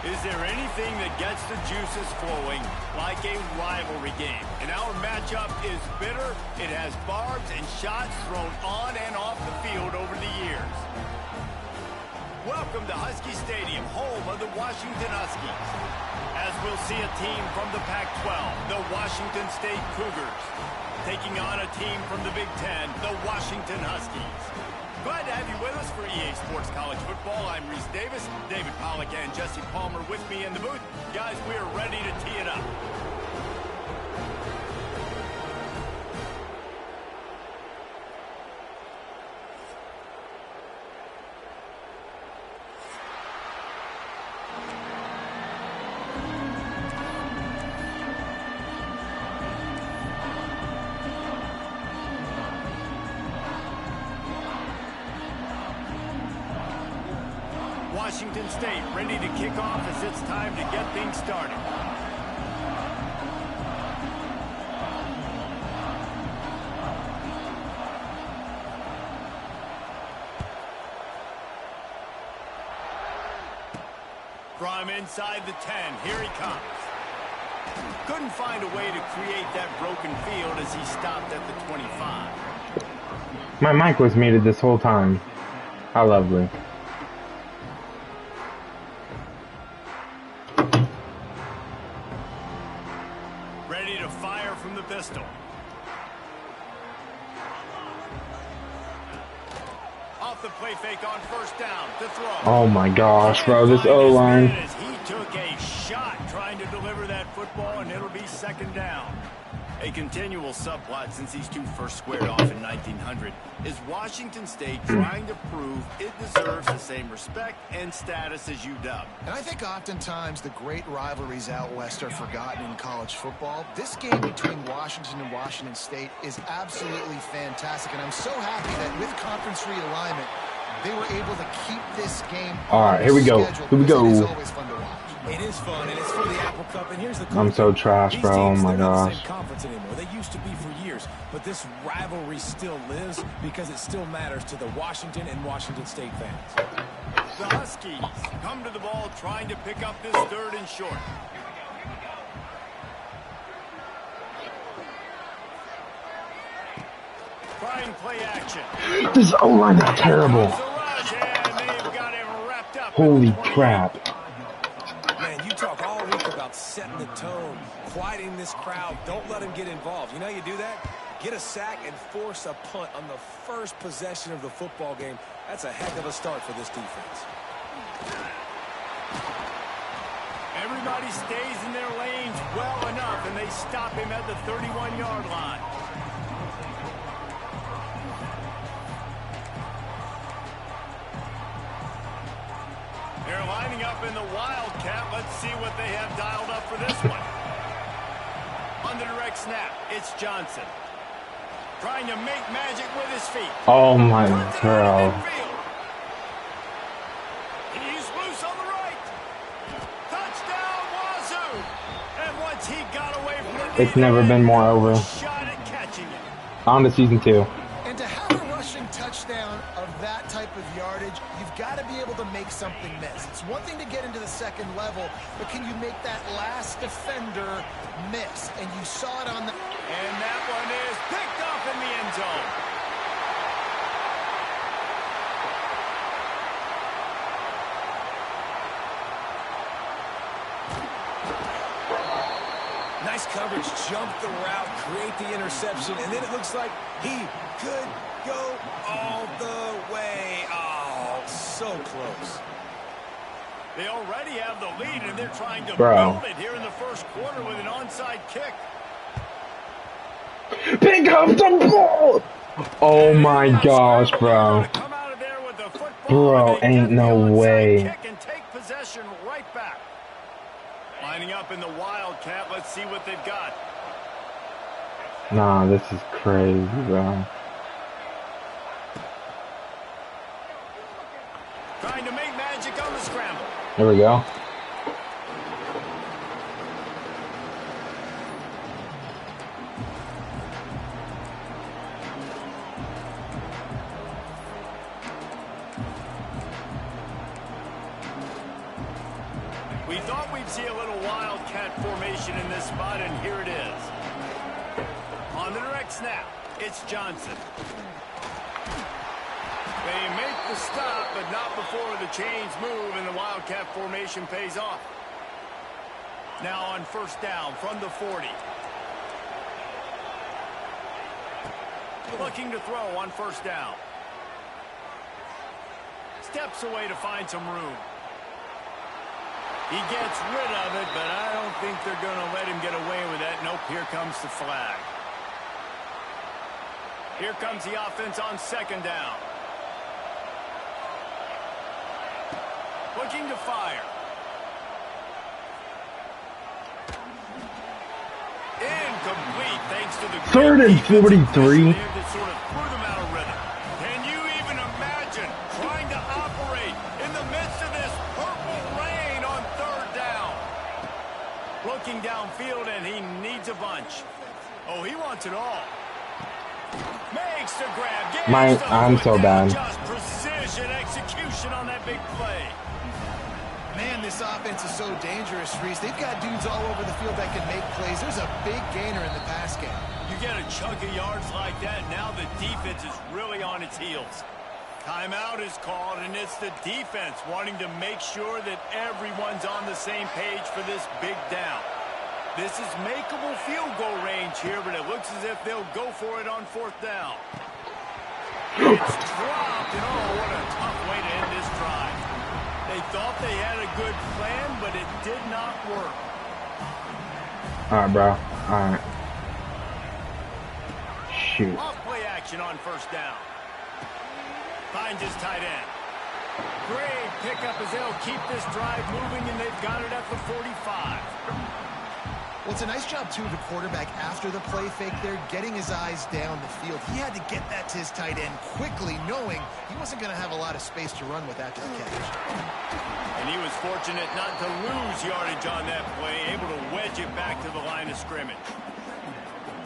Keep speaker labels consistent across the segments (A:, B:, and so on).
A: Is there anything that gets the juices flowing like a rivalry game? And our matchup is bitter. It has barbs and shots thrown on and off the field over the years. Welcome to Husky Stadium, home of the Washington Huskies. As we'll see a team from the Pac-12, the Washington State Cougars, taking on a team from the Big Ten, the Washington Huskies. Glad to have you with us for EA Sports College Football. I'm Reese Davis, David Pollack and Jesse Palmer with me in the booth. Guys, we are ready to tee it up. Washington State ready to kick off as it's time to get things started. From inside the 10, here he comes. Couldn't find a way to create that broken field as he stopped at the 25.
B: My mic was muted this whole time. How lovely.
A: Pistol. Off the play fake on first down to throw.
B: Oh my gosh, bro, this O-line.
A: He took a shot trying to deliver that football, and it'll be second down. A continual subplot since these two first squared off in 1900 is Washington State trying to prove it deserves the same respect and status as UW.
C: And I think oftentimes the great rivalries out west are forgotten in college football. This game between Washington and Washington State is absolutely fantastic, and I'm so happy that with conference realignment, they were able to keep this game.
B: All right, here we go. Here we go.
C: It is always fun to watch.
D: It is fun, and it's for the Apple Cup, and here's the
B: I'm so trash, bro. Oh my gosh.
D: Same conference anymore. They used to be for years, but this rivalry still lives because it still matters to the Washington and Washington State fans.
A: The Huskies come to the ball trying to pick up this third and short. Trying play action.
B: This O-line is terrible. Holy crap.
D: Man, you talk all week about setting the tone, quieting this crowd. Don't let them get involved. You know how you do that? Get a sack and force a punt on the first possession of the football game. That's a heck of a start for this defense.
A: Everybody stays in their lanes well enough, and they stop him at the 31-yard line. They're lining up in the Wildcat. Let's see what they have dialed up for this one. On the direct snap, it's Johnson. Trying to make magic with his feet.
B: Oh my God.
A: He's loose on the right. Touchdown, Wazoo. And once he got away from the
B: It's never been more over.
A: shot at catching it.
B: On to season 2.
C: And to have a rushing touchdown of that type of yardage, you've got to be able to make something miss. It's one thing to get into the second level, but can you make that last defender miss? And you saw it on the...
A: And that one is picked off in the end zone.
D: Nice coverage, jump the route, create the interception, and then it looks like he could go all the way. Oh, so close.
A: They already have the lead, and they're trying to
B: Bro.
A: build it here in the first quarter with an onside kick.
B: Pick up the ball! Oh my gosh, bro.
A: Come out of there with the football,
B: Bro,
A: and they
B: ain't
A: get
B: no
A: the onside
B: way.
A: kick and take possession right back. Lining up in the Wildcat. Let's see what they've got.
B: Nah, this is crazy, bro.
A: Trying to make magic on the scramble.
B: Here we go.
A: We See a little wildcat formation in this spot, and here it is. On the direct snap, it's Johnson. They make the stop, but not before the chains move and the wildcat formation pays off. Now on first down from the 40. Looking to throw on first down. Steps away to find some room. He gets rid of it, but I don't think they're going to let him get away with that. Nope, here comes the flag. Here comes the offense on second down. Looking to fire. Incomplete thanks to the
B: 3rd and 43.
A: that sort of threw them out of rhythm. Can you even imagine trying to operate in the midst of this purple rain on third down? Looking downfield, and he needs a bunch. Oh, he wants it all. Makes the grab.
B: I'm so bad.
A: Just precision execution on that big play.
C: Man, this offense is so dangerous, Reese. They've got dudes all over the field that can make plays. There's a big gainer in the pass game.
A: You get a chunk of yards like that, now the defense is really on its heels. Timeout is called, and it's the defense wanting to make sure that everyone's on the same page for this big down. This is makeable field goal range here, but it looks as if they'll go for it on fourth down. It's dropped, and oh, what a tough way to end this drive. They thought they had a good plan, but it did not work.
B: All right, bro. All right. Shoot.
A: Off play action on first down. Finds his tight end. Great pickup as they'll keep this drive moving, and they've got it at the 45.
C: Well, it's a nice job, too, of the quarterback after the play fake there, getting his eyes down the field. He had to get that to his tight end quickly, knowing he wasn't going to have a lot of space to run with after the catch.
A: And he was fortunate not to lose yardage on that play, able to wedge it back to the line of scrimmage.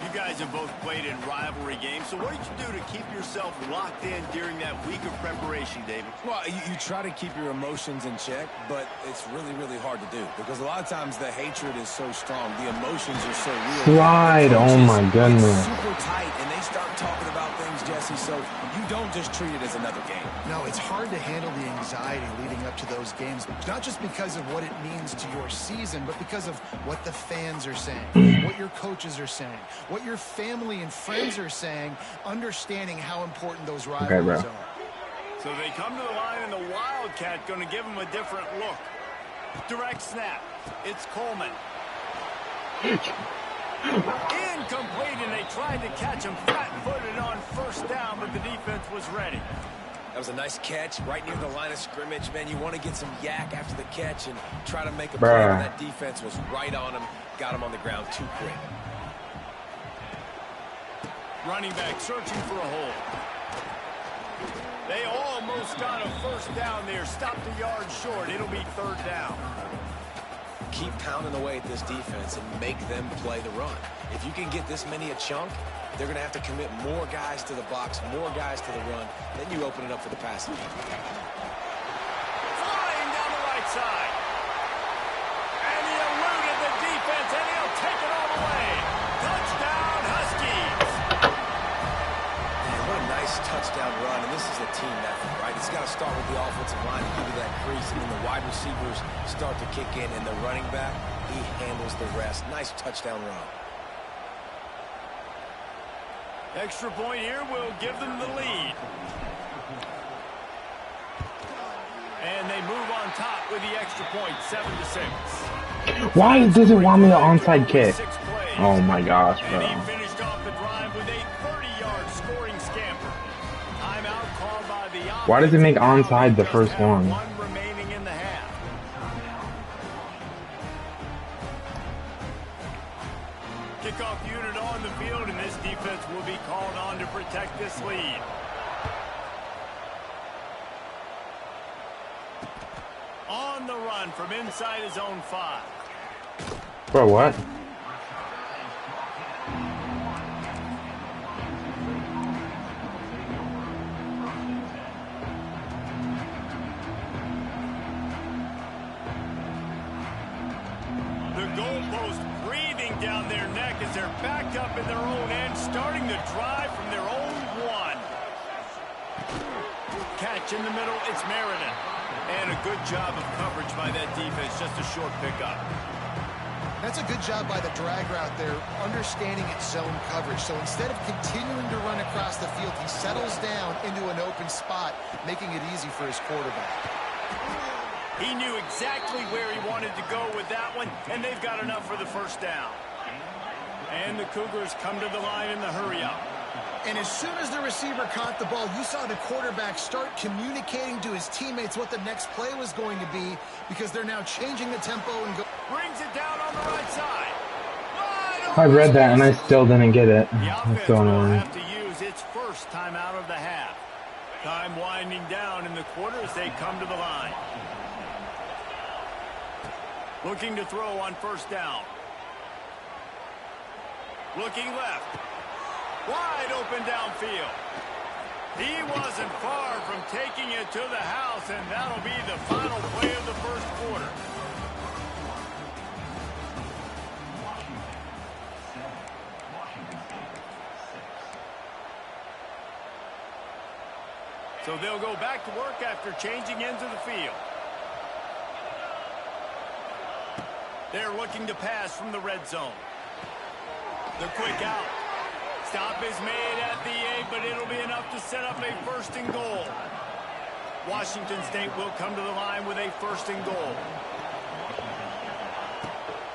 A: You guys have both played in rivalry games, so what did you do to keep yourself locked in during that week of preparation, David?
D: Well, you try to keep your emotions in check, but it's really, really hard to do because a lot of times the hatred is so strong. The emotions are so real.
B: Slide. Oh, my goodness.
D: Super tight, and they start talking about things, Jesse, so you don't just treat it as another game.
C: No, it's hard to handle the anxiety leading up to those games, not just because of what it means to your season, but because of what the fans are saying, what your coaches are saying, what your family and friends are saying, understanding how important those rivalries are.
A: So they come to the line, and the Wildcat going to give them a different look. Direct snap. It's Coleman. Incomplete, and they tried to catch him flat-footed on first down, but the defense was ready.
D: That was a nice catch right near the line of scrimmage. Man, you want to get some yak after the catch and try to make a play. That defense was right on him, got him on the ground too quick.
A: Running back searching for a hole. They almost got a first down there. Stopped a yard short. It'll be third down.
D: Keep pounding away at this defense and make them play the run. If you can get this many a chunk, they're going to have to commit more guys to the box, more guys to the run. Then you open it up for the passing game.
A: Flying down the right side. And he eluded the defense, and he'll take it all the way. Touchdown, Huskies.
D: Man, what a nice touchdown run. And this is a team effort, right? It's got to start with the offensive line to give you that crease, and then the wide receivers start to kick in, and the running back, he handles the rest. Nice touchdown run.
A: Extra point here will give them the lead. And they move on top with the extra point, 7-6.
B: Why does it want me to onside kick? Oh my gosh, bro.
A: And he finished off the drive with a 30-yard scoring scamper. Timeout called by the offense.
B: Why does it make onside the first one?
A: One remaining in the half. Kickoff unit on the field, and this defense will be called on to protect this lead. On the run from inside his own 5.
B: Bro, what?
A: breathing down their neck as they're backed up in their own end, starting the drive from their own one. Catch in the middle, it's Meredith. And a good job of coverage by that defense, just a short pickup.
C: That's a good job by the drag route there, understanding its zone coverage. So instead of continuing to run across the field, he settles down into an open spot, making it easy for his quarterback.
A: He knew exactly where he wanted to go with that one, and they've got enough for the first down. And the Cougars come to the line in the hurry-up.
C: And as soon as the receiver caught the ball, you saw the quarterback start communicating to his teammates what the next play was going to be, because they're now changing the tempo and go.
A: Brings it down on the right side.
B: I read that and I still didn't get it.
A: The
B: What's
A: offense
B: going
A: will
B: on?
A: have to use its first time out of the half. Time winding down in the quarter as they come to the line. Looking to throw on first down. Looking left. Wide open downfield. He wasn't far from taking it to the house, and that'll be the final play of the first quarter. So they'll go back to work after changing ends of the field. They're looking to pass from the red zone. The quick out. Stop is made at the 8, but it'll be enough to set up a first and goal. Washington State will come to the line with a first and goal.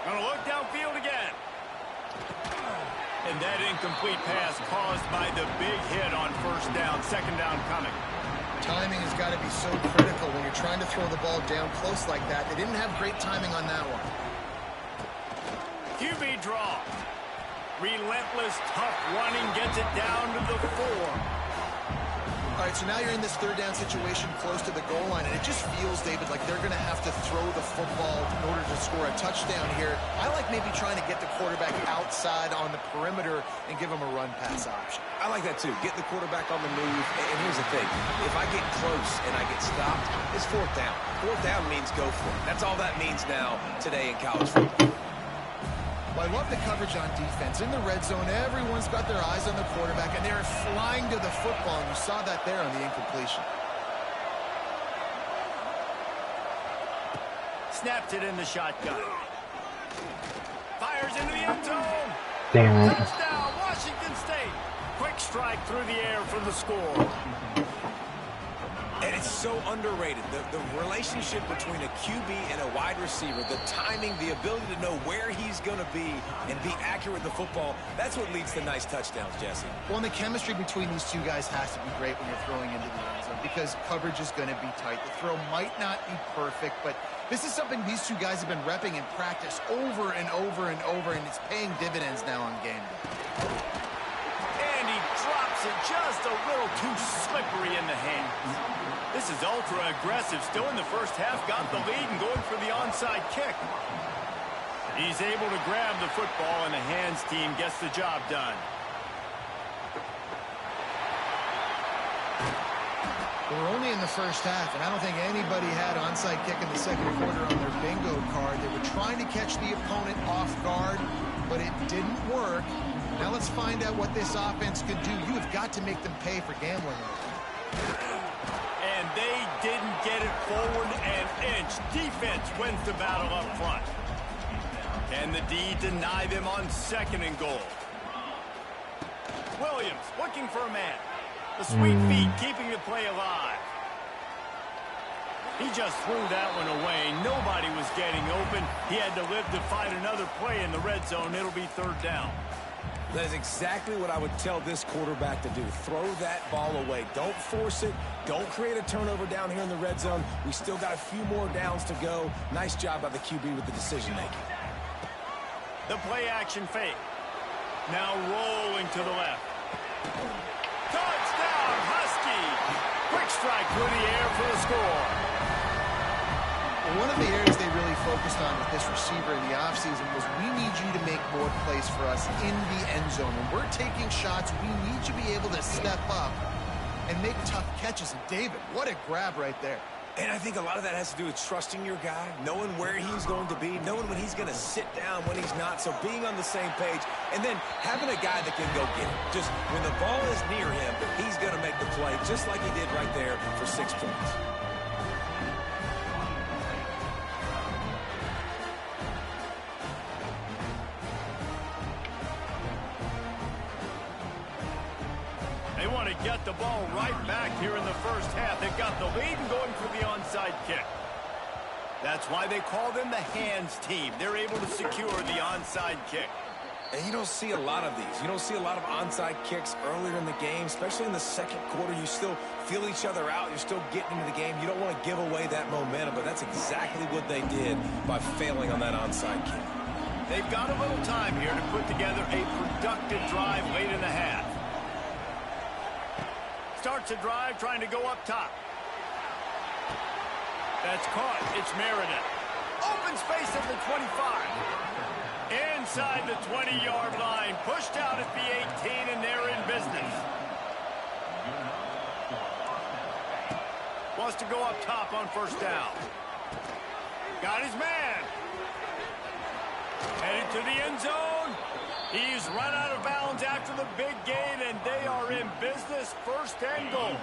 A: Gonna look downfield again. And that incomplete pass caused by the big hit on first down. Second down coming.
C: Timing has got to be so critical when you're trying to throw the ball down close like that. They didn't have great timing on that one.
A: QB draw. Relentless, tough running, gets it down to the 4.
C: All right, so now you're in this third down situation close to the goal line, and it just feels, David, like they're going to have to throw the football in order to score a touchdown here. I like maybe trying to get the quarterback outside on the perimeter and give him a run-pass option.
D: I like that, too. Get the quarterback on the move. And here's the thing. If I get close and I get stopped, it's fourth down. Fourth down means go for it. That's all that means now today in college football.
C: Well, I love the coverage on defense. In the red zone, everyone's got their eyes on the quarterback, and they're flying to the football, and you saw that there on the incompletion.
A: Snapped it in the shotgun. Fires into the end zone.
B: Damn it.
A: Touchdown, Washington State. Quick strike through the air for the score.
D: And it's so underrated. The relationship between a QB and a wide receiver, the timing, the ability to know where he's going to be and be accurate with the football, that's what leads to nice touchdowns, Jesse.
C: Well, and the chemistry between these two guys has to be great when you're throwing into the end zone because coverage is going to be tight. The throw might not be perfect, but this is something these two guys have been repping in practice over and over and over, and it's paying dividends now on game day.
A: And he drops it just a little too slippery in the hands. This is ultra-aggressive, still in the first half, got the lead and going for the onside kick. He's able to grab the football, and the hands team gets the job done.
C: We're only in the first half, and I don't think anybody had onside kick in the second quarter on their bingo card. They were trying to catch the opponent off guard, but it didn't work. Now let's find out what this offense can do. You have got to make them pay for gambling.
A: And they didn't get it forward an inch. Defense wins the battle up front. Can the D deny them on second and goal? Williams looking for a man. The sweet feet keeping the play alive. He just threw that one away. Nobody was getting open. He had to live to find another play in the red zone. It'll be third down.
D: That is exactly what I would tell this quarterback to do. Throw that ball away. Don't force it. Don't create a turnover down here in the red zone. We still got a few more downs to go. Nice job by the QB with the decision-making.
A: The play-action fake. Now rolling to the left. Touchdown, Husky! Quick strike through the air for the score.
C: Well, one of the areas they really focused on with this receiver in the offseason was we need you to make more plays for us in the end zone. When we're taking shots, we need you to be able to step up and make tough catches. And David, what a grab right there.
D: And I think a lot of that has to do with trusting your guy, knowing where he's going to be, knowing when he's going to sit down, when he's not. So being on the same page, and then having a guy that can go get it. Just when the ball is near him, he's going to make the play, just like he did right there for 6 points.
A: They want to get the ball right back here in the first half. They've got the lead and going for the onside kick. That's why they call them the hands team. They're able to secure the onside kick.
D: And you don't see a lot of these. You don't see a lot of onside kicks earlier in the game, especially in the second quarter. You still feel each other out. You're still getting into the game. You don't want to give away that momentum, but that's exactly what they did by failing on that onside kick.
A: They've got a little time here to put together a productive drive late in the half. Starts a drive trying to go up top. That's caught. It's Meredith. Open space at the 25. Inside the 20-yard line. Pushed out at the 18, and they're in business. Wants to go up top on first down. Got his man. Headed to the end zone. He's run out of bounds after the big gain, and they are in business. First and goal.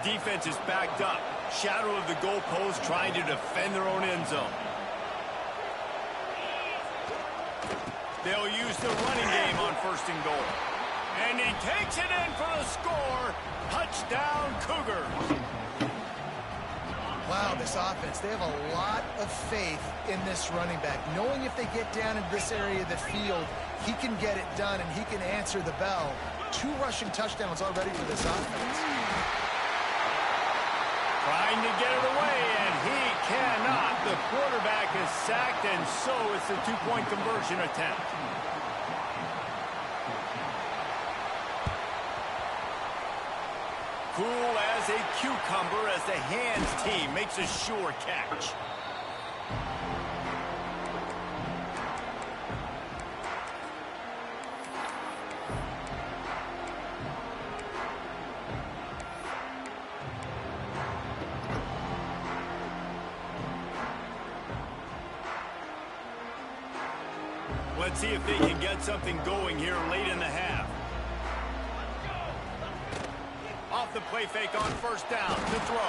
A: Defense is backed up. Shadow of the goalpost trying to defend their own end zone. They'll use the running game on first and goal. And he takes it in for the score. Touchdown, Cougars.
C: Wow, this offense, they have a lot of faith in this running back. Knowing if they get down in this area of the field, he can get it done and he can answer the bell. 2 rushing touchdowns already for this offense.
A: Trying to get it away, and he cannot. The quarterback is sacked, and so it's a 2-point conversion attempt. Cool as a cucumber as the hands team makes a sure catch. Let's see if they can get something going here late in the half. Off the play fake on first down to throw.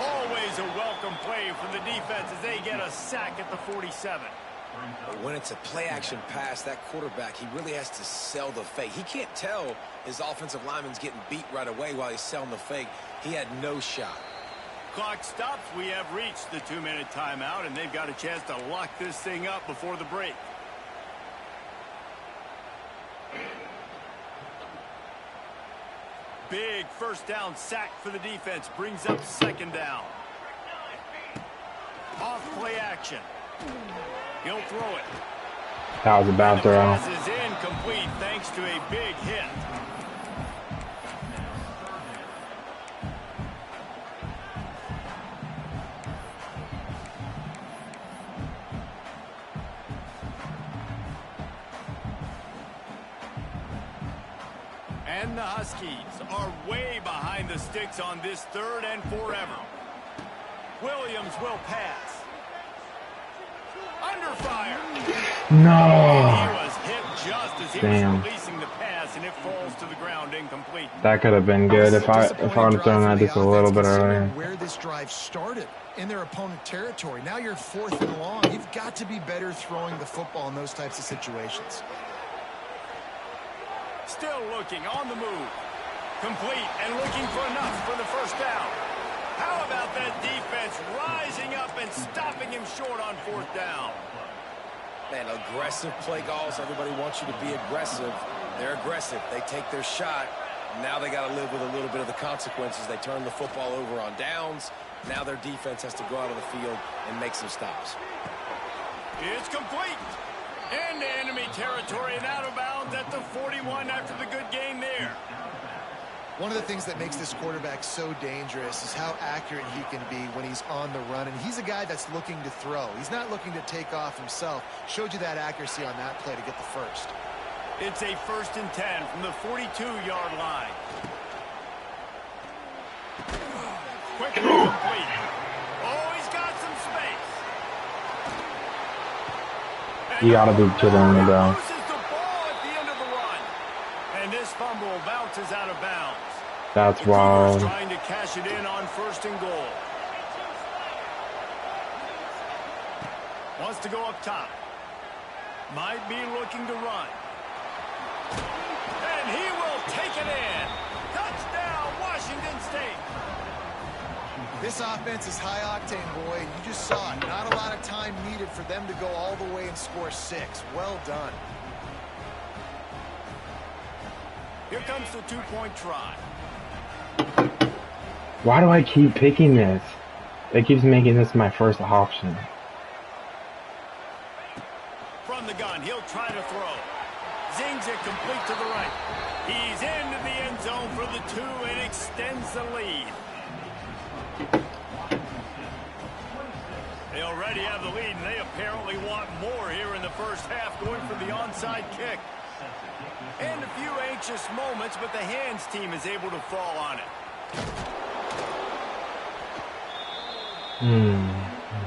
A: Always a welcome play from the defense as they get a sack at the 47.
D: But when it's a play-action pass, that quarterback, he really has to sell the fake. He can't tell his offensive lineman's getting beat right away while he's selling the fake. He had no shot.
A: Clock stops. We have reached the 2-minute timeout, and they've got a chance to lock this thing up before the break. Big first down sack for the defense. Brings up second down. Off play action. He'll throw it.
B: That was a bad throw.
A: Pass is incomplete thanks to a big hit. And the Huskies are way behind the sticks on this 3rd and forever. Williams will pass. Under fire.
B: No.
A: He was hit just as he was releasing the pass, and it falls to the ground incomplete.
B: That could have been good if I would have thrown that just a little bit earlier.
C: Where this drive started in their opponent territory. Now you're 4th and long. You've got to be better throwing the football in those types of situations.
A: Still looking on the move. Complete and looking for enough for the first down. How about that defense rising up and stopping him short on 4th down?
D: Man, aggressive play calls. Everybody wants you to be aggressive. They're aggressive. They take their shot. Now they got to live with a little bit of the consequences. They turn the football over on downs. Now their defense has to go out of the field and make some stops.
A: It's complete. Into enemy territory and out of bounds at the 41 after the good gain there.
C: One of the things that makes this quarterback so dangerous is how accurate he can be when he's on the run. And he's a guy that's looking to throw. He's not looking to take off himself. Showed you that accuracy on that play to get the first.
A: It's a 1st and 10 from the 42-yard line. Quickly complete. Oh, he's got some space. And
B: You gotta be kidding me, bro.
A: loses the ball at the end of the run. And this fumble bounces out of bounds.
B: That's
A: The Cougars
B: wild.
A: trying to cash it in on 1st and goal. Wants to go up top. Might be looking to run. And he will take it in. Touchdown, Washington State.
C: This offense is high octane, boy. You just saw it. Not a lot of time needed for them to go all the way and score 6. Well done.
A: Here comes the 2-point try.
B: Why do I keep picking this? It keeps making this my first option.
A: From the gun, he'll try to throw. Zings it complete to the right. He's into the end zone for the 2 and extends the lead. They already have the lead, and they apparently want more here in the first half, going for the onside kick. And a few anxious moments, but the hands team is able to fall on it.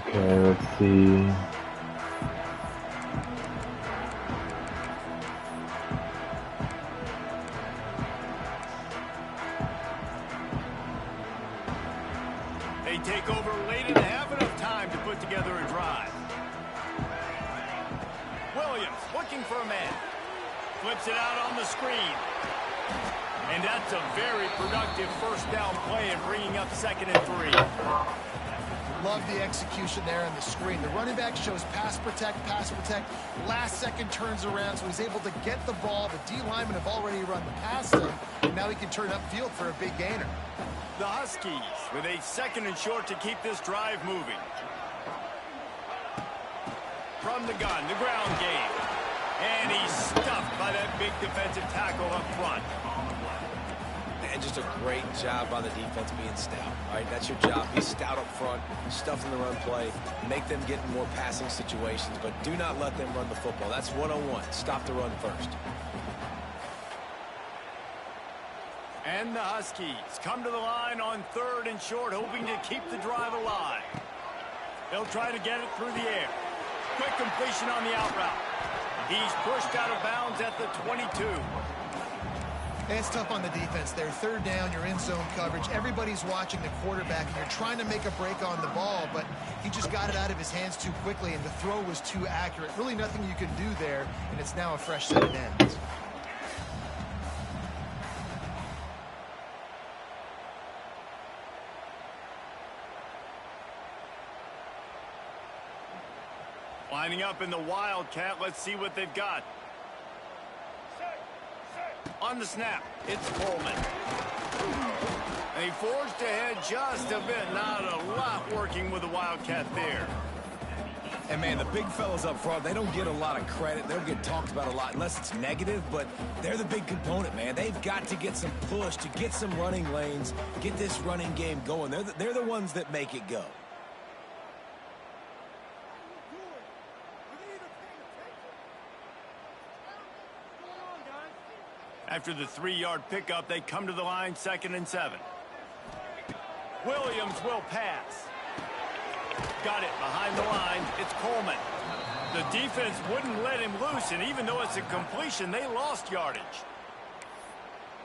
B: Okay, let's see.
A: They take over late in the half, enough time to put together a drive. Williams looking for a man. Flips it out on the screen. And that's a very productive first down play and bringing up 2nd and 3.
C: Love the execution there on the screen. The running back shows pass protect. Last second turns around, so he's able to get the ball. The D linemen have already run past him, and now he can turn upfield for a big gainer.
A: The Huskies with a 2nd and short to keep this drive moving. From the gun, the ground game. And he's stuffed by that big defensive tackle up front.
D: And just a great job by the defense being stout. All right, that's your job. Be stout up front, stuff in the run play, make them get in more passing situations, but do not let them run the football. That's one-on-one. Stop the run first.
A: And the Huskies come to the line on 3rd and short, hoping to keep the drive alive. They'll try to get it through the air. Quick completion on the out route. He's pushed out of bounds at the 22.
C: And it's tough on the defense there. 3rd down, you're in zone coverage. Everybody's watching the quarterback, and you're trying to make a break on the ball, but he just got it out of his hands too quickly, and the throw was too accurate. Really nothing you can do there, and it's now a fresh set of ends.
A: Lining up in the Wildcat. Let's see what they've got. On the snap, it's Coleman. They forged ahead just a bit. Not a lot working with the Wildcat there.
D: And, man, the big fellas up front, they don't get a lot of credit. They don't get talked about a lot unless it's negative, but they're the big component, man. They've got to get some push, to get some running lanes, get this running game going. They're the ones that make it go.
A: After the 3-yard pickup, they come to the line 2nd and 7. Williams will pass. Got it behind the line. It's Coleman. The defense wouldn't let him loose, and even though it's a completion, they lost yardage.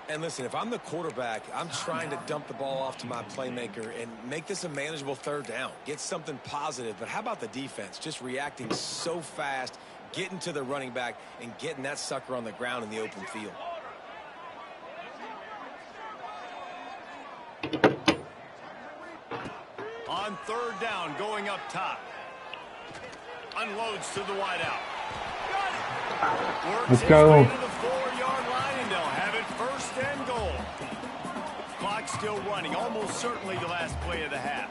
D: And listen, if I'm the quarterback, I'm trying to dump the ball off to my playmaker and make this a manageable 3rd down. Get something positive. But how about the defense? Just reacting so fast, getting to the running back, and getting that sucker on the ground in the open field.
A: On 3rd down, going up top. Unloads to the wideout. Got it. Works
B: Let's
A: his
B: go.
A: way to the 4-yard line, and they'll have it 1st and goal. Clock still running, almost certainly the last play of the half.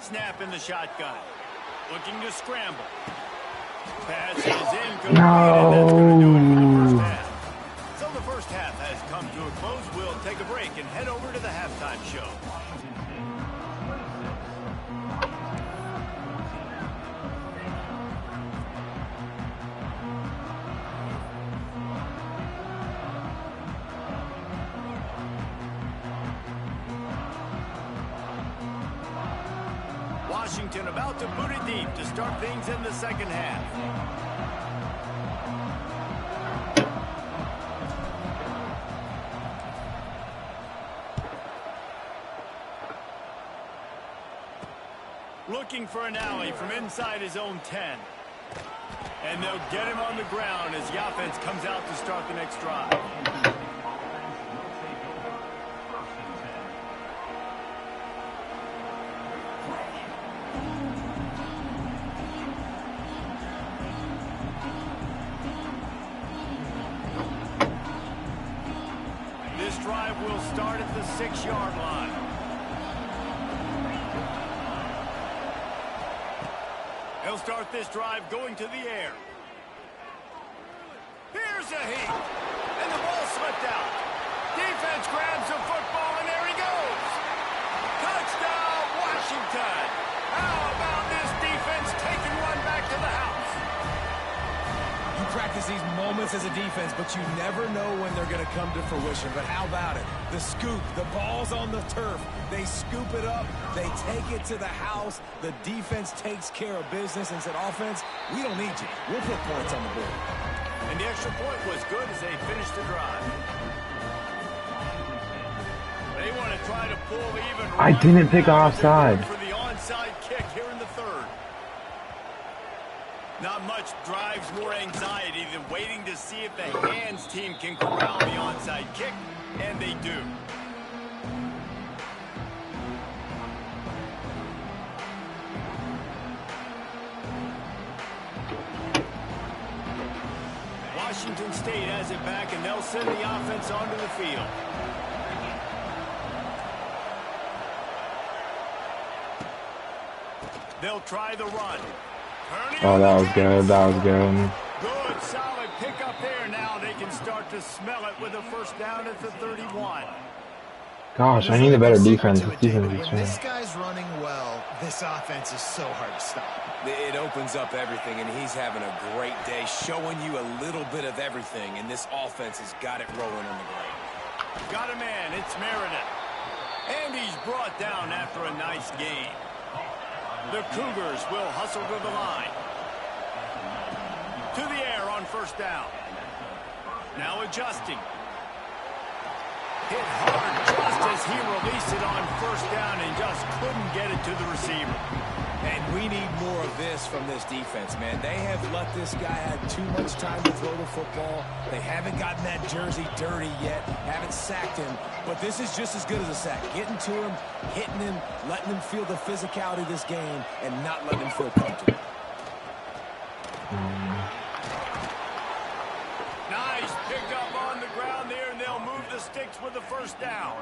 A: Snap in the shotgun. Looking to scramble. Pass is incomplete, and that's going to do it for the first half. So the first half has come to a close. We'll take a break and head over to the halftime show. Washington about to boot it deep to start things in the second half. Looking for an alley from inside his own 10. And they'll get him on the ground as the offense comes out to start the next drive. This drive will start at the 6-yard line. They'll start this drive going to the air. Here's a heat. And the ball slipped out. Defense grabs the football, and there he goes. Touchdown, Washington. How about this defense taking one back to the house?
D: You practice these moments as a defense, but you never know when they're going to come to fruition. But how about it? The scoop, the ball's on the turf. They scoop it up. They take it to the house. The defense takes care of business and said, offense, we don't need you. We'll put points on the board.
A: And the extra point was good as they finished the drive. They want to try to pull even.
B: I didn't pick offside.
A: For the onside kick here in the third. Not much drives more anxiety than waiting to see if the hands team can corral the onside kick, and they do. Washington State has it back, and they'll send the offense onto the field. They'll try the run.
B: Oh, that was good. That was good.
A: Good, solid pickup there. Now they can start to smell it with a first down at the 31.
B: Gosh, I need a better defense. This defense is
C: when this guy's running well, this offense is so hard to stop.
D: It opens up everything, and he's having a great day, showing you a little bit of everything, and this offense has got it rolling on the ground.
A: Got a man, it's Meredith. And he's brought down after a nice game. The Cougars will hustle to the line. To the air on first down. Now adjusting. Hit hard just as he released it on first down and just couldn't get it to the receiver.
D: And we need more of this from this defense, man. They have let this guy have too much time to throw the football. They haven't gotten that jersey dirty yet, haven't sacked him. But this is just as good as a sack. Getting to him, hitting him, letting him feel the physicality of this game, and not letting him feel comfortable.
A: Nice pick up on the ground there, and they'll move the sticks with the first down.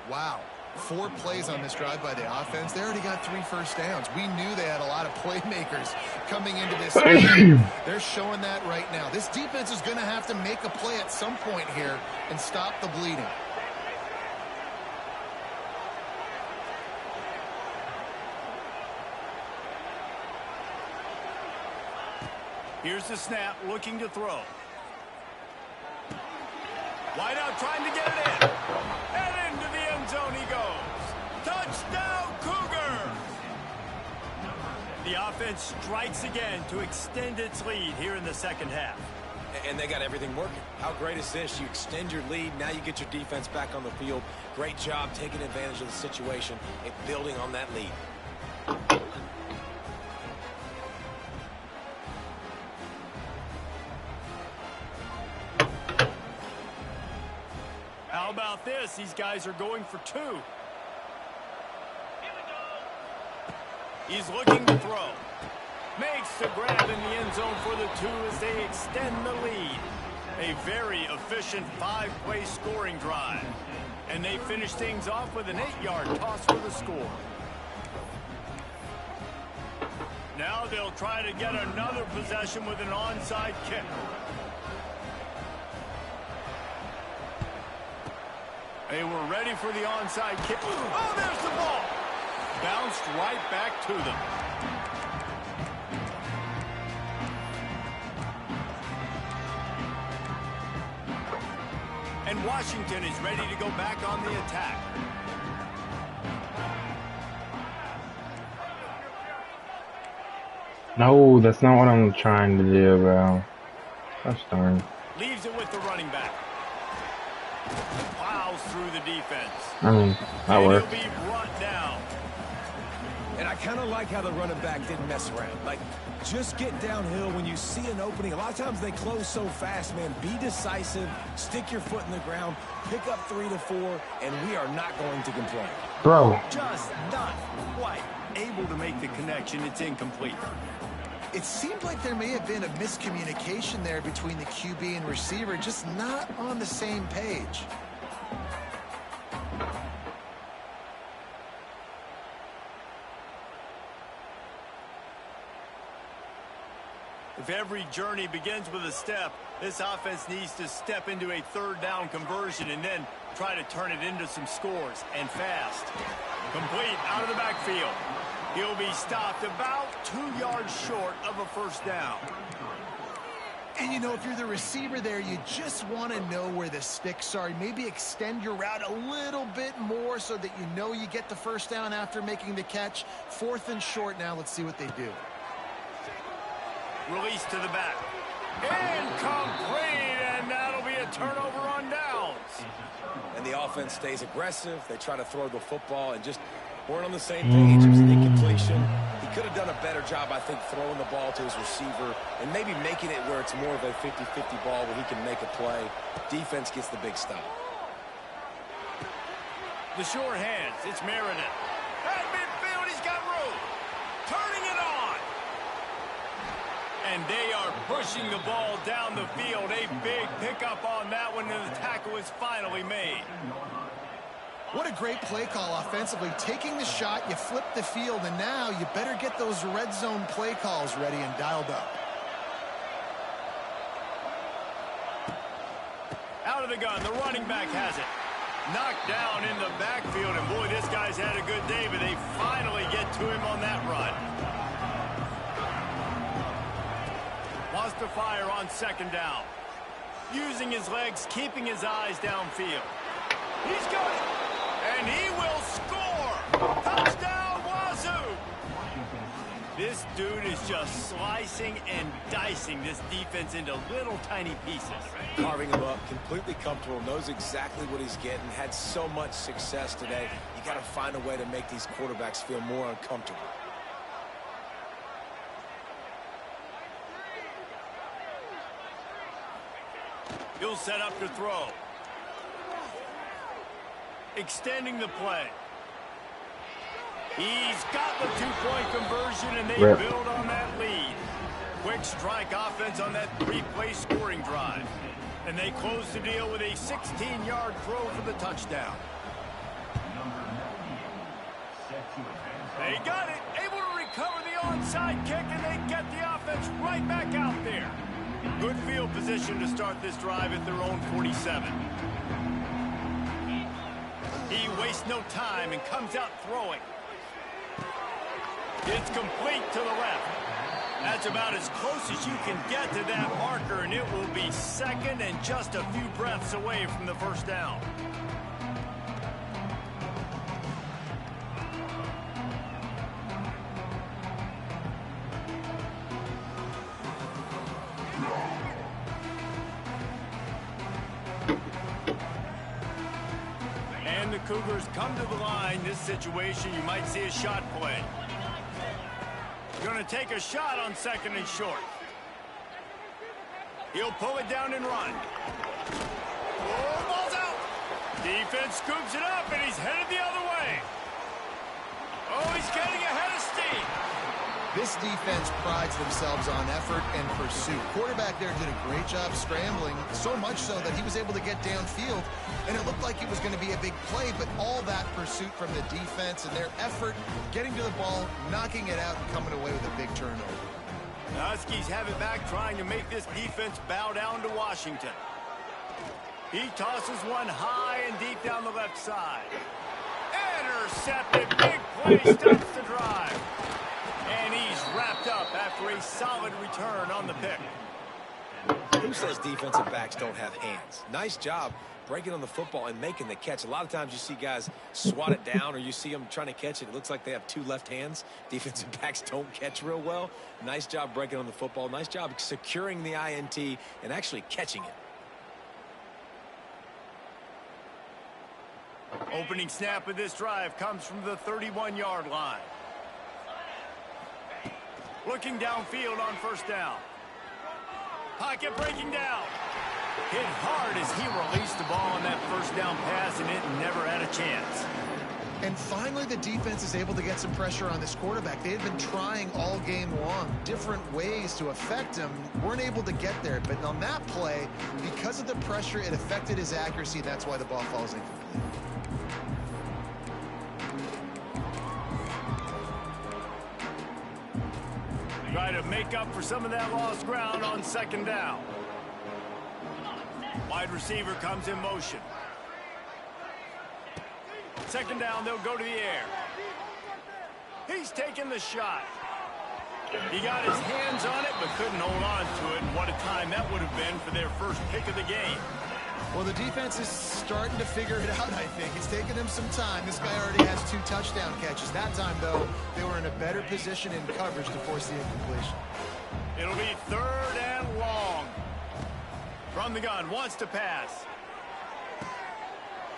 C: Wow. 4 plays on this drive by the offense. They already got 3 first downs. We knew they had a lot of playmakers coming into this game. They're showing that right now. This defense is going to have to make a play at some point here and stop the bleeding.
A: Here's the snap, looking to throw. Wide out, trying to get it in. And into the end zone he goes. Touchdown, Cougars! The offense strikes again to extend its lead here in the second half.
D: And they got everything working. How great is this? You extend your lead. Now you get your defense back on the field. Great job taking advantage of the situation and building on that lead.
A: How about this? These guys are going for 2. He's looking to throw. Makes the grab in the end zone for the 2 as they extend the lead. A very efficient 5-play scoring drive. And they finish things off with an 8-yard toss for the score. Now they'll try to get another possession with an onside kick. They were ready for the onside kick. Oh, there's the ball. Bounced right back to them. And Washington is ready to go back on the attack.
B: No, that's not what I'm trying to do, bro. Gosh darn.
A: Leaves it with the running back. Plows through the defense.
B: I mean, that worked.
A: He'll be brought down.
D: And I kind of like how the running back didn't mess around. Like, just get downhill when you see an opening. A lot of times they close so fast, man. Be decisive, stick your foot in the ground, pick up 3 to 4, and we are not going to complain.
B: Bro.
A: Just not quite able to make the connection. It's incomplete.
C: It seemed like there may have been a miscommunication there between the QB and receiver, just not on the same page.
A: If every journey begins with a step, this offense needs to step into a third down conversion and then try to turn it into some scores, and fast. Complete out of the backfield. He'll be stopped about 2 yards short of a first down.
C: And, you know, if you're the receiver there, you just want to know where the sticks are. Maybe extend your route a little bit more so that you know you get the first down after making the catch. 4th and short now. Let's see what they do.
A: Release to the back. Incomplete, and that'll be a turnover on downs.
D: And the offense stays aggressive. They try to throw the football and just weren't on the same page. It was an incompletion. He could have done a better job, I think, throwing the ball to his receiver and maybe making it where it's more of a 50-50 ball where he can make a play. Defense gets the big stop.
A: The short hands. It's Meredith. At midfield, he's got room. Turning it on. And they are pushing the ball down the field. A big pickup on that one, and the tackle is finally made.
C: What a great play call offensively. Taking the shot, you flip the field, and now you better get those red zone play calls ready and dialed up.
A: Out of the gun, the running back has it. Knocked down in the backfield, and boy, this guy's had a good day, but they finally get to him on that run. Wants to fire on second down. Using his legs, keeping his eyes downfield. He's got it. And he will score! Touchdown, Wazoo! This dude is just slicing and dicing this defense into little tiny pieces.
D: Carving him up, completely comfortable, knows exactly what he's getting, had so much success today. You got to find a way to make these quarterbacks feel more uncomfortable.
A: He'll set up to throw. Extending the play. He's got the two-point conversion, and they build on that lead. Quick strike offense on that 3-play scoring drive. And they close the deal with a 16-yard throw for the touchdown. They got it. Able to recover the onside kick, and they get the offense right back out there. Good field position to start this drive at their own 47. He wastes no time and comes out throwing. It's complete to the left. That's about as close as you can get to that marker, and it will be second and just a few breaths away from the first down. And the Cougars come to the line. This situation, you might see a shot play. Going to take a shot on second and short. He'll pull it down and run. Oh, ball's out. Defense scoops it up, and he's headed the other way. Oh, he's getting ahead of steam.
C: This defense prides themselves on effort and pursuit. Quarterback there did a great job scrambling, so much so that he was able to get downfield, and it looked like it was going to be a big play, but all that pursuit from the defense and their effort getting to the ball, knocking it out, and coming away with a big turnover.
A: The Huskies have it back, trying to make this defense bow down to Washington. He tosses one high and deep down the left side. Intercepted. Big play stops the drive. And he's wrapped up after a solid return on the pick.
D: Who says defensive backs don't have hands? Nice job breaking on the football and making the catch. A lot of times you see guys swat it down, or you see them trying to catch it. It looks like they have two left hands. Defensive backs don't catch real well. Nice job breaking on the football. Nice job securing the INT and actually catching it.
A: Opening snap of this drive comes from the 31-yard line. Looking downfield on first down. Pocket breaking down. Hit hard as he released the ball on that first down pass, and it never had a chance.
C: And finally, the defense is able to get some pressure on this quarterback. They had been trying all game long, different ways to affect him. Weren't able to get there. But on that play, because of the pressure, it affected his accuracy. That's why the ball falls incomplete.
A: Try to make up for some of that lost ground on second down. Wide receiver comes in motion. Second down, they'll go to the air. He's taking the shot. He got his hands on it, but couldn't hold on to it. And what a time that would have been for their first pick of the game.
C: Well, the defense is starting to figure it out, I think. It's taken them some time. This guy already has 2 touchdown catches. That time, though, they were in a better position in coverage to force the incompletion.
A: It'll be third and long. From the gun, wants to pass.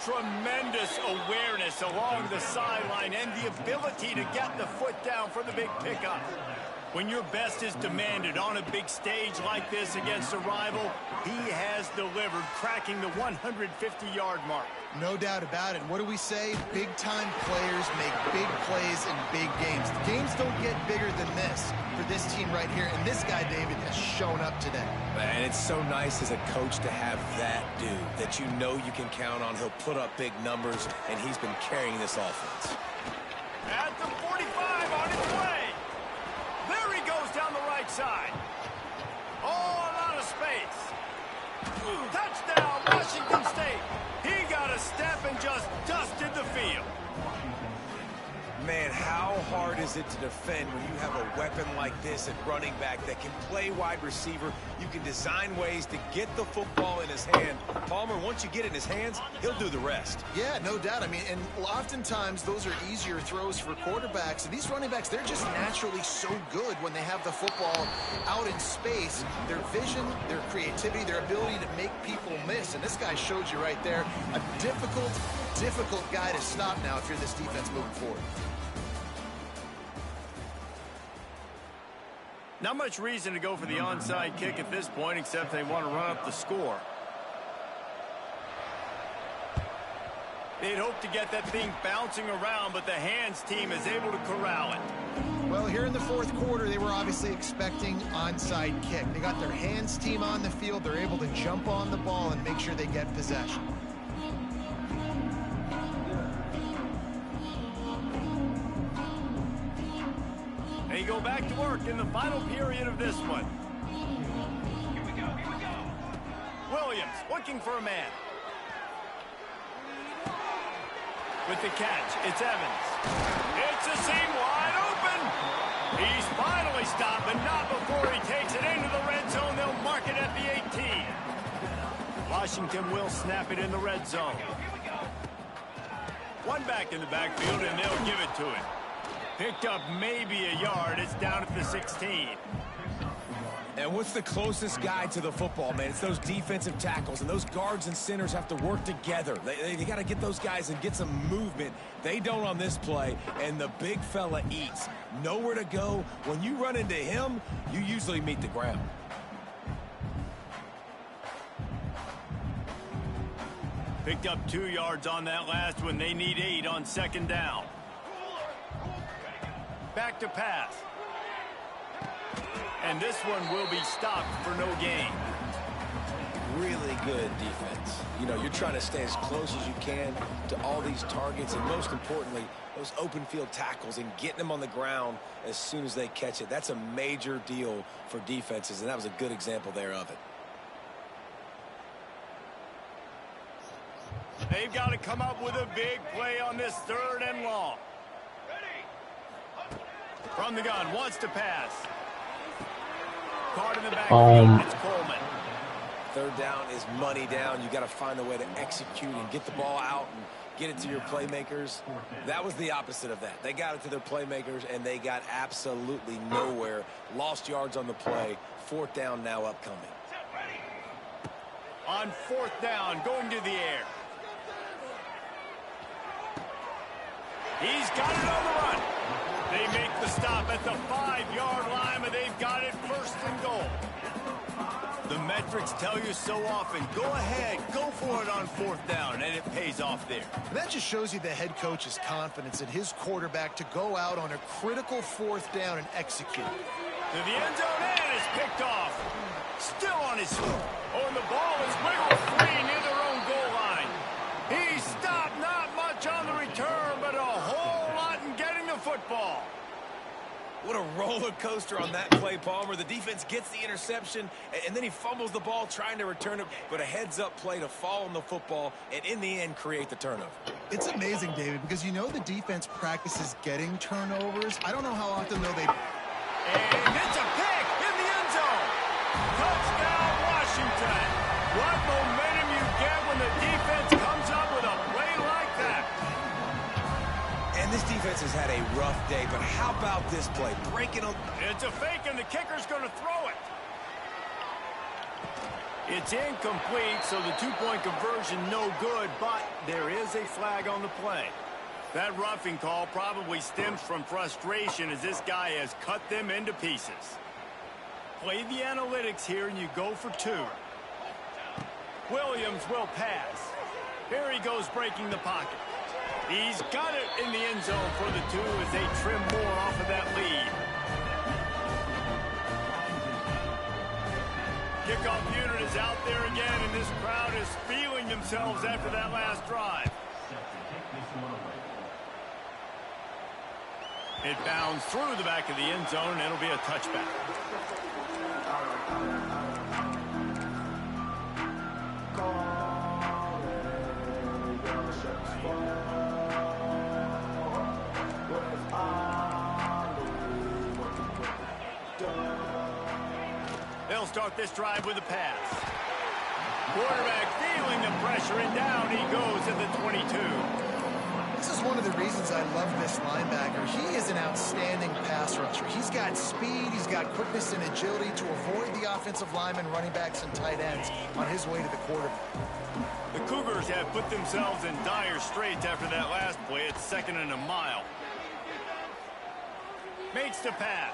A: Tremendous awareness along the sideline and the ability to get the foot down for the big pickup. When your best is demanded on a big stage like this against a rival, he has delivered, cracking the 150-yard mark.
C: No doubt about it. What do we say? Big-time players make big plays in big games. The games don't get bigger than this for this team right here, and this guy, David, has shown up today.
D: Man, it's so nice as a coach to have that dude that you know you can count on. He'll put up big numbers, and he's been carrying this offense.
A: At the 45 on his way. There he goes down the right side. Oh, a lot of space. Touchdown, Washington State. He got a step and just dusted the field.
D: Man, how hard is it to defend when you have a weapon like this at running back that can play wide receiver? You can design ways to get the football in his hand. Palmer, once you get it in his hands, he'll do the rest.
C: Yeah, no doubt. I mean, and oftentimes those are easier throws for quarterbacks. And these running backs, they're just naturally so good when they have the football out in space. Their vision, their creativity, their ability to make people miss. And this guy showed you right there, a difficult guy to stop now if you're this defense moving forward.
A: Not much reason to go for the onside kick at this point, except they want to run up the score. They'd hope to get that thing bouncing around, but the hands team is able to corral it.
C: Well, here in the fourth quarter, they were obviously expecting onside kick. They got their hands team on the field. They're able to jump on the ball and make sure they get possession.
A: They go back to work in the final period of this one. Here we go. Williams looking for a man. With the catch, it's Evans. It's a seam wide open. He's finally stopped, but not before he takes it into the red zone. They'll mark it at the 18. Washington will snap it in the red zone. One back in the backfield, and they'll give it to him. Picked up maybe a yard. It's down at the 16.
D: And what's the closest guy to the football, man? It's those defensive tackles, and those guards and centers have to work together. They got to get those guys and get some movement. They don't on this play, and the big fella eats. Nowhere to go. When you run into him, you usually meet the ground.
A: Picked up 2 yards on that last one. They need 8 on second down. Back to pass. And this one will be stopped for no gain.
D: Really good defense. You know, you're trying to stay as close as you can to all these targets, and most importantly, those open field tackles and getting them on the ground as soon as they catch it. That's a major deal for defenses, and that was a good example there of it.
A: They've got to come up with a big play on this third and long. From the gun, wants to pass. Card in the back. It's Coleman.
D: Third down is money down. You got to find a way to execute and get the ball out and get it to your playmakers. That was the opposite of that. They got it to their playmakers, and they got absolutely nowhere. Lost yards on the play. Fourth down now upcoming.
A: On fourth down, going to the air. He's got it on the run. They make the stop at the 5-yard line, but they've got it first and goal. The metrics tell you so often, go ahead, go for it on fourth down, and it pays off there.
C: And that just shows you the head coach's confidence in his quarterback to go out on a critical fourth down and execute.
A: To the end zone, and it's picked off. Still on his feet. Oh, and the ball is wiggled free near their own goal line. He stopped, not much on the return, but a whole lot in getting the football.
D: What a roller coaster on that play, Palmer. The defense gets the interception, and then he fumbles the ball trying to return it, but a heads-up play to fall on the football and, in the end, create the turnover.
C: It's amazing, David, because you know the defense practices getting turnovers. I don't know how often, though, they...
A: And it's a pick in the end zone. Touchdown, Washington. What momentum you get when the defense comes up with a play like that.
D: And this defense has had a rough day, but how about this play? Breaking them.
A: It's a fake, and the kicker's going to throw it. It's incomplete, so the two-point conversion no good, but there is a flag on the play. That roughing call probably stems from frustration as this guy has cut them into pieces. Play the analytics here, and you go for two. Williams will pass. Here he goes breaking the pocket. He's got it in the end zone for the two as they trim more off of that lead. Kickoff unit is out there again, and this crowd is feeling themselves after that last drive. It bounds through the back of the end zone, and it'll be a touchback. They'll start this drive with a pass. Quarterback feeling the pressure, and down he goes at the 22.
C: This is one of the reasons I love this linebacker. He is an outstanding pass rusher. He's got speed, he's got quickness and agility to avoid the offensive linemen, running backs, and tight ends on his way to the quarterback.
A: The Cougars have put themselves in dire straits after that last play. It's 2nd and a mile. Makes the pass.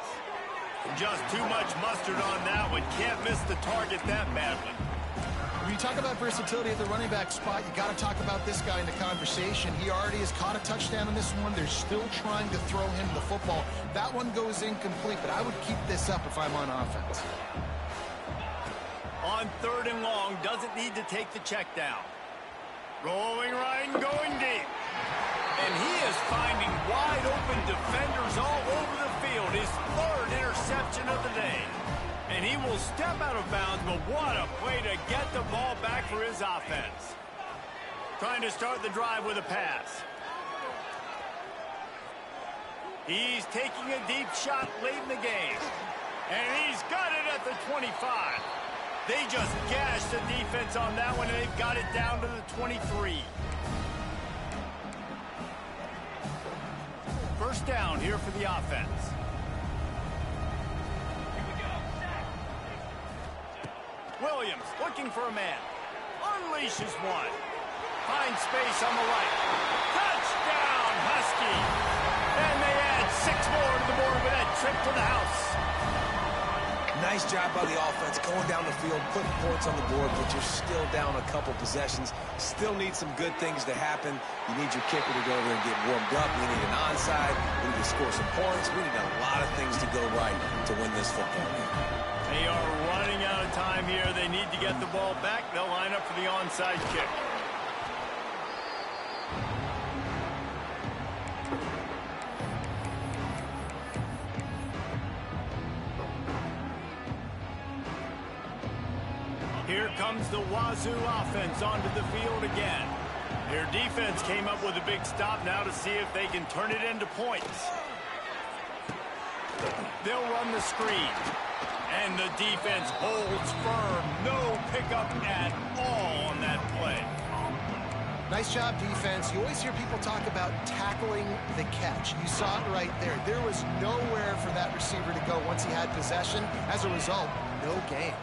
A: Just too much mustard on that one. Can't miss the target that badly.
C: When you talk about versatility at the running back spot, you got to talk about this guy in the conversation. He already has caught a touchdown on this one. They're still trying to throw him the football. That one goes incomplete, but I would keep this up if I'm on offense.
A: On 3rd and long, doesn't need to take the check down. Rolling right and going deep. And he is finding wide open defenders all over the field. His 3rd interception of the day. And he will step out of bounds, but what a play to get the ball back for his offense. Trying to start the drive with a pass. He's taking a deep shot late in the game. And he's got it at the 25. They just gashed the defense on that one, and they've got it down to the 23. First down here for the offense. Williams looking for a man. Unleashes one. Finds space on the right. Touchdown, Husky. And they add 6 more to the board with that trip to the house.
D: Nice job by the offense going down the field, putting points on the board, but you're still down a couple possessions. Still need some good things to happen. You need your kicker to go over and get warmed up. We need an onside. We need to score some points. We need a lot of things to go right to win this football game.
A: They are running out of time here. They need to get the ball back. They'll line up for the onside kick. Here comes the Wazoo offense onto the field again. Their defense came up with a big stop now to see if they can turn it into points. They'll run the screen. And the defense holds firm. No pick up at all on that play.
C: Nice job, defense. You always hear people talk about tackling the catch. You saw it right there. There was nowhere for that receiver to go once he had possession. As a result, no gain.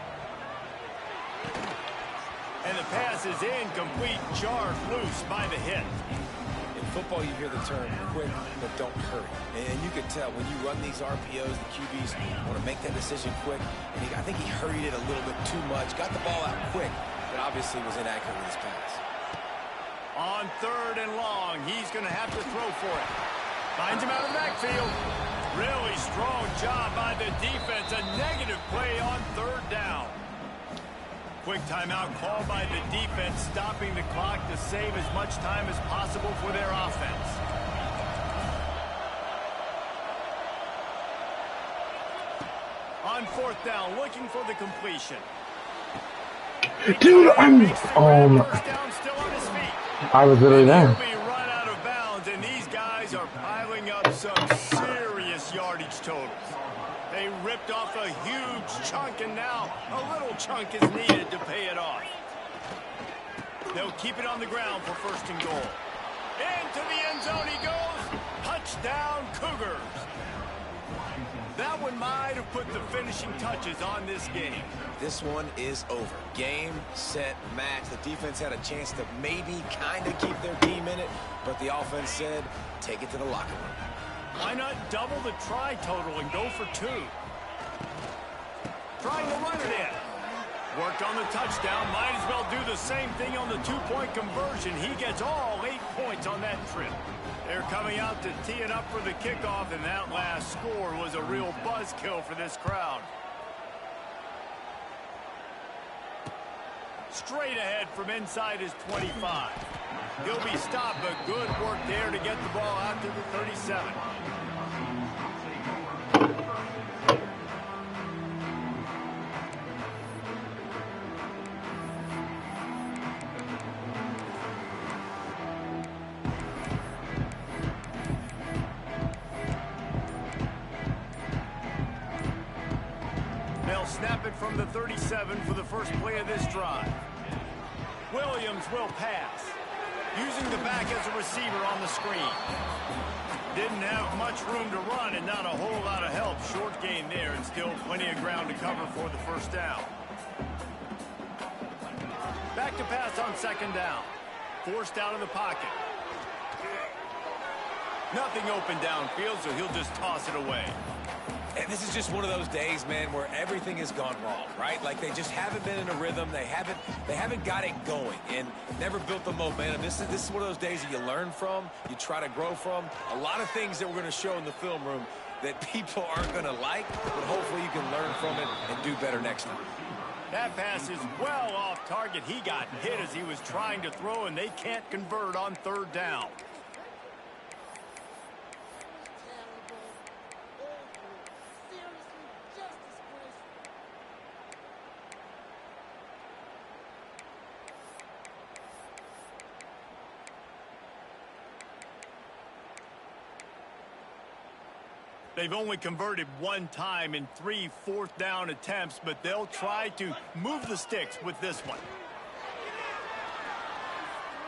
A: And the pass is incomplete, jarred loose by the hit.
D: In football, you hear the term quick, but don't hurry. And you can tell when you run these RPOs, the QBs want to make that decision quick. And I think he hurried it a little bit too much. Got the ball out quick, but obviously was inaccurate with his pass.
A: On 3rd and long, he's going to have to throw for it. Finds him out of the backfield. Really strong job by the defense. A negative play on 3rd down. Quick timeout called by the defense, stopping the clock to save as much time as possible for their offense. On 4th down, looking for the completion.
B: Dude,
A: First down, still on his feet.
B: I was literally there.
A: He'll be run out of bounds, and these guys are piling up some serious yardage totals. They ripped off a huge chunk, and now a little chunk is needed to pay it off. They'll keep it on the ground for 1st and goal. Into the end zone he goes. Touchdown, Cougars. That one might have put the finishing touches on this game.
D: This one is over. Game, set, match. The defense had a chance to maybe kind of keep their team in it, but the offense said, take it to the locker room.
A: Why not double the try total and go for 2? Trying to run it in. Worked on the touchdown. Might as well do the same thing on the 2-point conversion. He gets all 8 points on that trip. They're coming out to tee it up for the kickoff, and that last score was a real buzzkill for this crowd. Straight ahead from inside his 25. He'll be stopped, but good work there to get the ball out to the 37. They'll snap it from the 37 for the first play of this drive. Williams will pass, using the back as a receiver on the screen. Didn't have much room to run and not a whole lot of help. Short gain there and still plenty of ground to cover for the 1st down. Back to pass on 2nd down. Forced out of the pocket. Nothing open downfield, so he'll just toss it away.
D: And this is just one of those days, man, where everything has gone wrong, right? Like they just haven't been in a rhythm. They haven't got it going and never built the momentum. This is one of those days that you learn from, you try to grow from. A lot of things that we're going to show in the film room that people aren't going to like, but hopefully you can learn from it and do better next time.
A: That pass is well off target. He got hit as he was trying to throw, and they can't convert on 3rd down. They've only converted 1 time in 3 4th down attempts, but they'll try to move the sticks with this one.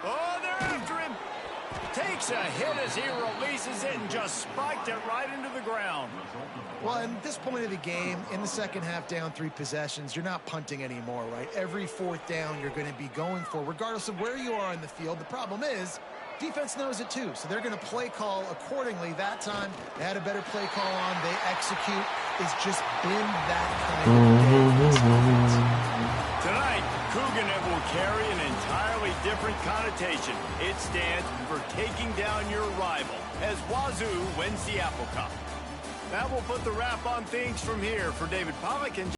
A: Oh, they're after him. Takes a hit as he releases it and just spiked it right into the ground.
C: Well, at this point of the game, in the second half, down 3 possessions, you're not punting anymore, right? Every 4th down you're going to be going for, regardless of where you are in the field. The problem is, defense knows it too, so they're going to play call accordingly. That time, they had a better play call on. They execute. It's just been that kind of day.
A: Tonight, Couganet will carry an entirely different connotation. It stands for taking down your rival, as Wazoo wins the Apple Cup. That will put the wrap on things from here. For David Pollack and